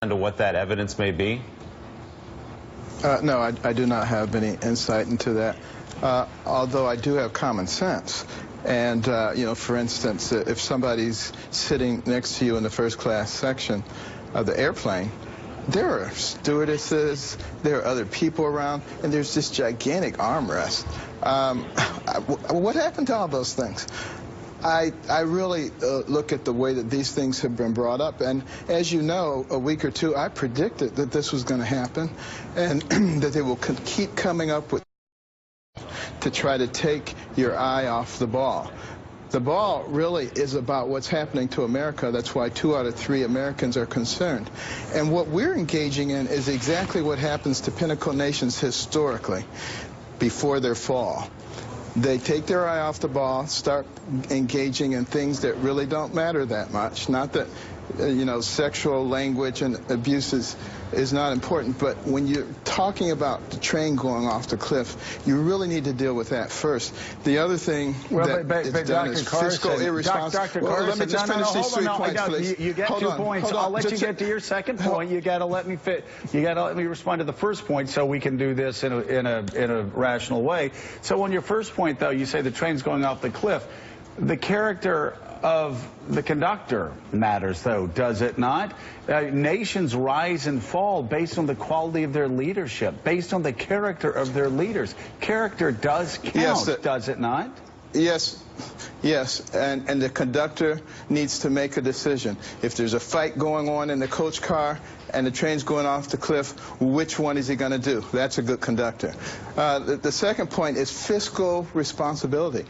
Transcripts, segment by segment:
into what that evidence may be? No, I do not have any insight into that, although I do have common sense. And, you know, for instance, if somebody's sitting next to you in the first class section of the airplane, there are stewardesses, there are other people around, and there's this gigantic armrest. What happened to all those things? I really look at the way that these things have been brought up, and as you know, a week or two, I predicted that this was going to happen, and that they will keep coming up with to try to take your eye off the ball. The ball really is about what's happening to America. That's why 2 out of 3 Americans are concerned. And what we're engaging in is exactly what happens to pinnacle nations historically before their fall. They take their eye off the ball, start engaging in things that really don't matter that much. Not that, you know, sexual language and abuse is not important, but when you're talking about the train going off the cliff, you really need to deal with that first. The other thing but done is fiscal irresponsibility. Dr. Carson, Let me just finish these 3 points, please. You get 2 points. I'll let you get to your second point. You got to let me respond to the first point so we can do this in a rational way. So on your first point, though, you say the train's going off the cliff. The character of the conductor matters, though, does it not? Nations rise and fall based on the quality of their leadership, based on the character of their leaders. Character does count, yes, does it not? Yes. Yes, and the conductor needs to make a decision. If there's a fight going on in the coach car and the train's going off the cliff, which one is he going to do? That's a good conductor. The second point is fiscal responsibility.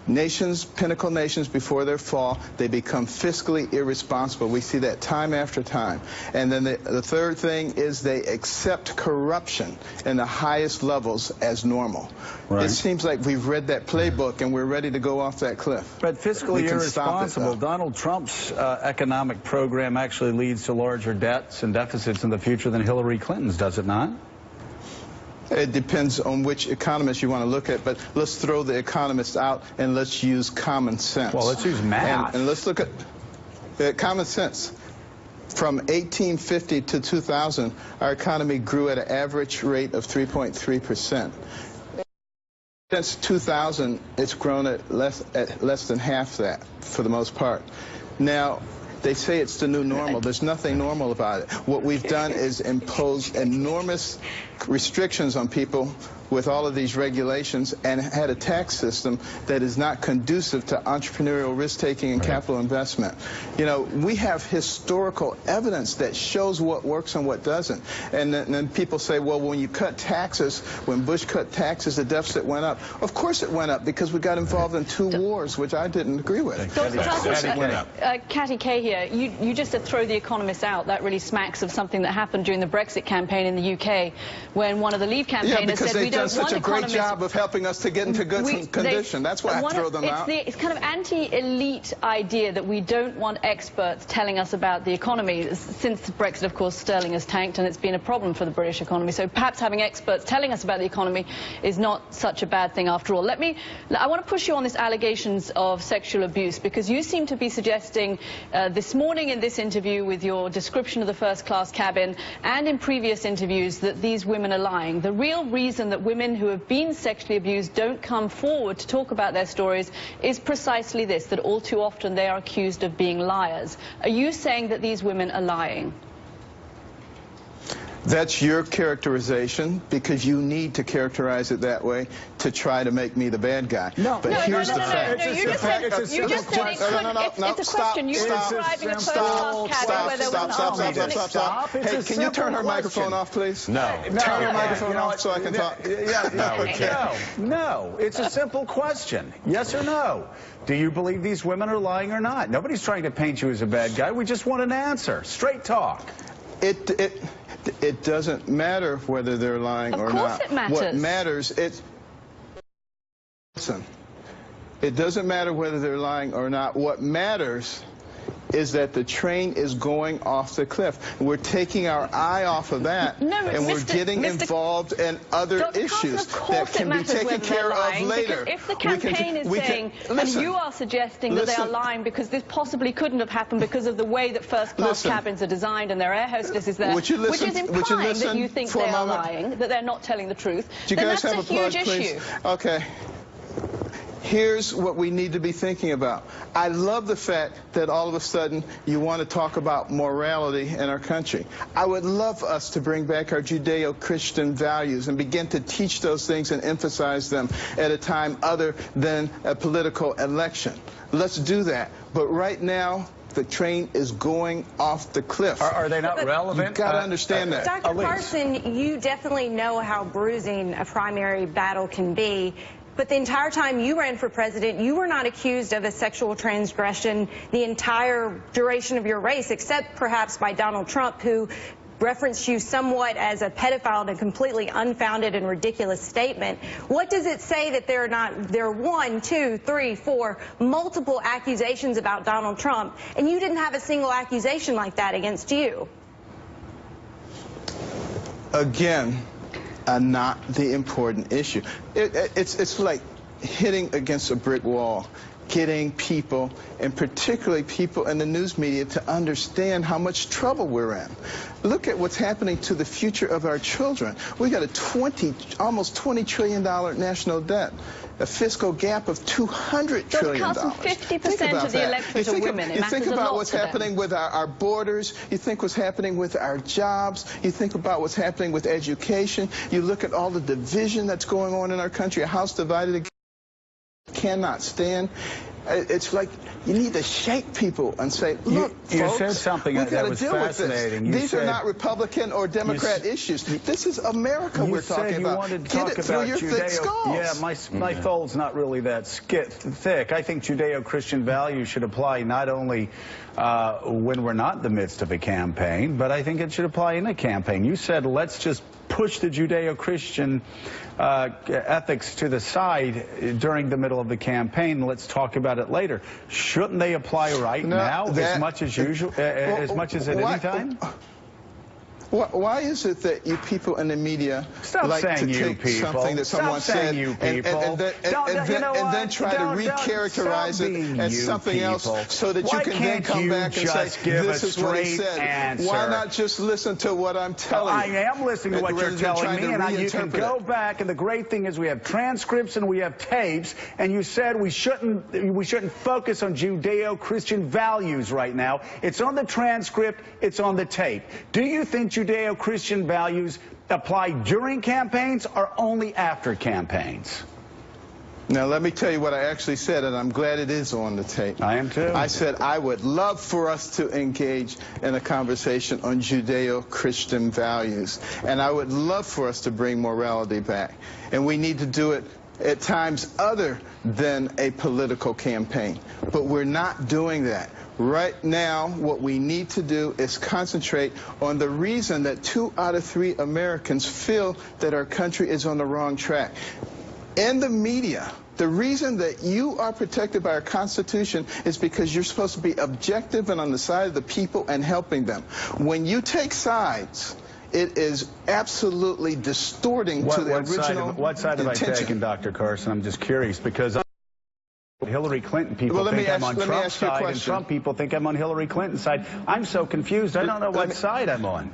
Nations, pinnacle nations, before their fall, they become fiscally irresponsible. We see that time after time. And then the third thing is they accept corruption in the highest levels as normal. Right. It seems like we've read that playbook and we're ready to go off that cliff. But fiscally irresponsible, Donald Trump's economic program actually leads to larger debts and deficits in the future than Hillary Clinton's, does it not? It depends on which economist you want to look at, but let's throw the economists out and let's use common sense. Well, let's use math. And let's look at common sense. From 1850 to 2000, our economy grew at an average rate of 3.3%. Since 2000, it's grown at less than half that, for the most part. Now, they say it's the new normal. There's nothing normal about it. What we've done is impose enormous restrictions on people with all of these regulations and had a tax system that is not conducive to entrepreneurial risk-taking and capital investment. You know, we have historical evidence that shows what works and what doesn't. And then people say, well, when you cut taxes, when Bush cut taxes, the deficit went up. Of course it went up because we got involved in 2 wars, which I didn't agree with. Catty Kay here. You just said throw the economists out. That really smacks of something that happened during the Brexit campaign in the UK when one of the Leave campaigners said we don't such a great job of helping us to get into good condition. That's why I throw them out. It's kind of anti-elite idea that we don't want experts telling us about the economy. Since Brexit, of course, sterling has tanked and it's been a problem for the British economy. So perhaps having experts telling us about the economy is not such a bad thing after all. I want to push you on this allegations of sexual abuse, because you seem to be suggesting this morning in this interview with your description of the first-class cabin and in previous interviews that these women are lying. The real reason that women who have been sexually abused don't come forward to talk about their stories is precisely this, that all too often they are accused of being liars. Are you saying that these women are lying? That's your characterization, because you need to characterize it that way to try to make me the bad guy. No, but here's the fact. No, you just said it's a question. You're describing a first-class cabin where there was Stop. Hey, can you turn her microphone off, please? No. Turn her microphone off so I can talk. No, it's a simple question. Yes or no? Do you believe these women are lying or not? Nobody's trying to paint you as a bad guy. We just want an answer. Straight talk. It doesn't matter whether they're lying or not. Of course it matters. What matters, listen, it doesn't matter whether they're lying or not. What matters is that the train is going off the cliff. We're taking our eye off of that, and we're getting involved in other issues that can be taken care of later. If the campaign is saying, and you are suggesting that they are lying because this possibly couldn't have happened because of the way that first-class cabins are designed and their air hostess is there, which is implying that you think they are lying, that they're not telling the truth, then that's a huge issue. Okay. Here's what we need to be thinking about. I love the fact that all of a sudden you want to talk about morality in our country. I would love us to bring back our Judeo-Christian values and begin to teach those things and emphasize them at a time other than a political election. Let's do that. But right now, the train is going off the cliff. Are they not relevant? You've got to understand that. Dr. Carson, you definitely know how bruising a primary battle can be. But the entire time you ran for president, you were not accused of a sexual transgression the entire duration of your race, except perhaps by Donald Trump, who referenced you somewhat as a pedophile in a completely unfounded and ridiculous statement. What does it say that there are 1, 2, 3, 4 multiple accusations about Donald Trump, and you didn't have a single accusation like that against you? Again, not the important issue. It's like hitting against a brick wall, getting people, and particularly people in the news media, to understand how much trouble we're in. Look at what's happening to the future of our children. We got a almost $20 trillion national debt, a fiscal gap of $200 trillion. Carson, 50% of the electorate are women. You think about what's happening with our borders. You think what's happening with our jobs. You think about what's happening with education. You look at all the division that's going on in our country. A house divided against cannot stand. It's like you need to shake people and say, look, you folks, said something we've got that to was deal fascinating. with this. These are not Republican or Democrat issues. This is America we're talking about. Get it through your thick skulls. Yeah, my skull's not really that thick. I think Judeo-Christian values should apply not only when we're not in the midst of a campaign, but I think it should apply in a campaign. You said, let's just push the Judeo-Christian ethics to the side during the middle of the campaign. Let's talk about it later. Shouldn't they apply right now as much as usual, as much as at any time? Why is it that you people in the media like to take something that someone said and then try to recharacterize it as something else so that you can then come back and say, this is what he said? Why not just listen to what I'm telling you? I am listening to what you're telling me, and you can go back, and the great thing is we have transcripts and we have tapes, and you said we shouldn't focus on Judeo-Christian values right now. It's on the transcript, it's on the tape. Do you think Judeo-Christian values apply during campaigns or only after campaigns? Now, let me tell you what I actually said, and I'm glad it is on the tape. I am too. I said I would love for us to engage in a conversation on Judeo-Christian values, and I would love for us to bring morality back. And we need to do it at times other than a political campaign. But we're not doing that. Right now, what we need to do is concentrate on the reason that 2 out of 3 Americans feel that our country is on the wrong track. In the media, the reason that you are protected by our Constitution is because you're supposed to be objective and on the side of the people and helping them. When you take sides, it is absolutely distorting to the original What side have I taken, Dr. Carson? I'm just curious, because Hillary Clinton people think I'm on Trump's side, and Trump people think I'm on Hillary Clinton's side. I'm so confused. I don't know what side I'm on.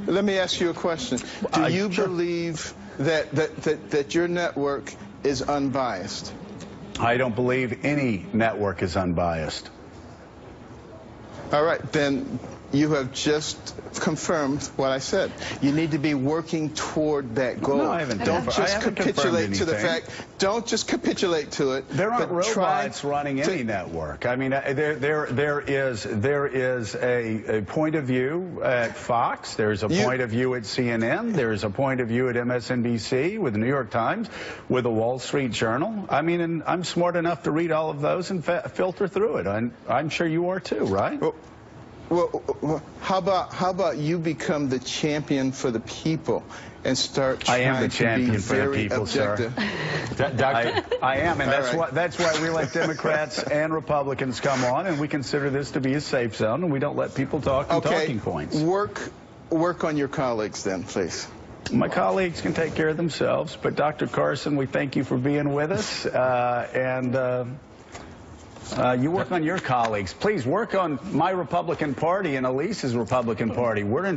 Let me ask you a question. Do you believe that your network is unbiased? I don't believe any network is unbiased. All right, then you have just confirmed what I said. You need to be working toward that goal. No, I haven't. Don't just capitulate to the fact. Don't just capitulate to it. There aren't robots running any network. I mean, there is a point of view at Fox. There's a point of view at CNN. There's a point of view at MSNBC, with the New York Times, with the Wall Street Journal. I mean, and I'm smart enough to read all of those and filter through it. I'm sure you are too, right? Well, how about you become the champion for the people and start I am the trying to be champion for the very people, sir. objective? I am, and All that's why we let Democrats and Republicans come on, and we consider this to be a safe zone, and we don't let people talk in talking points. Work on your colleagues then, please. My colleagues can take care of themselves, but Dr. Carson, we thank you for being with us, you work on your colleagues. Please work on my Republican Party and Elise's Republican Party. We're in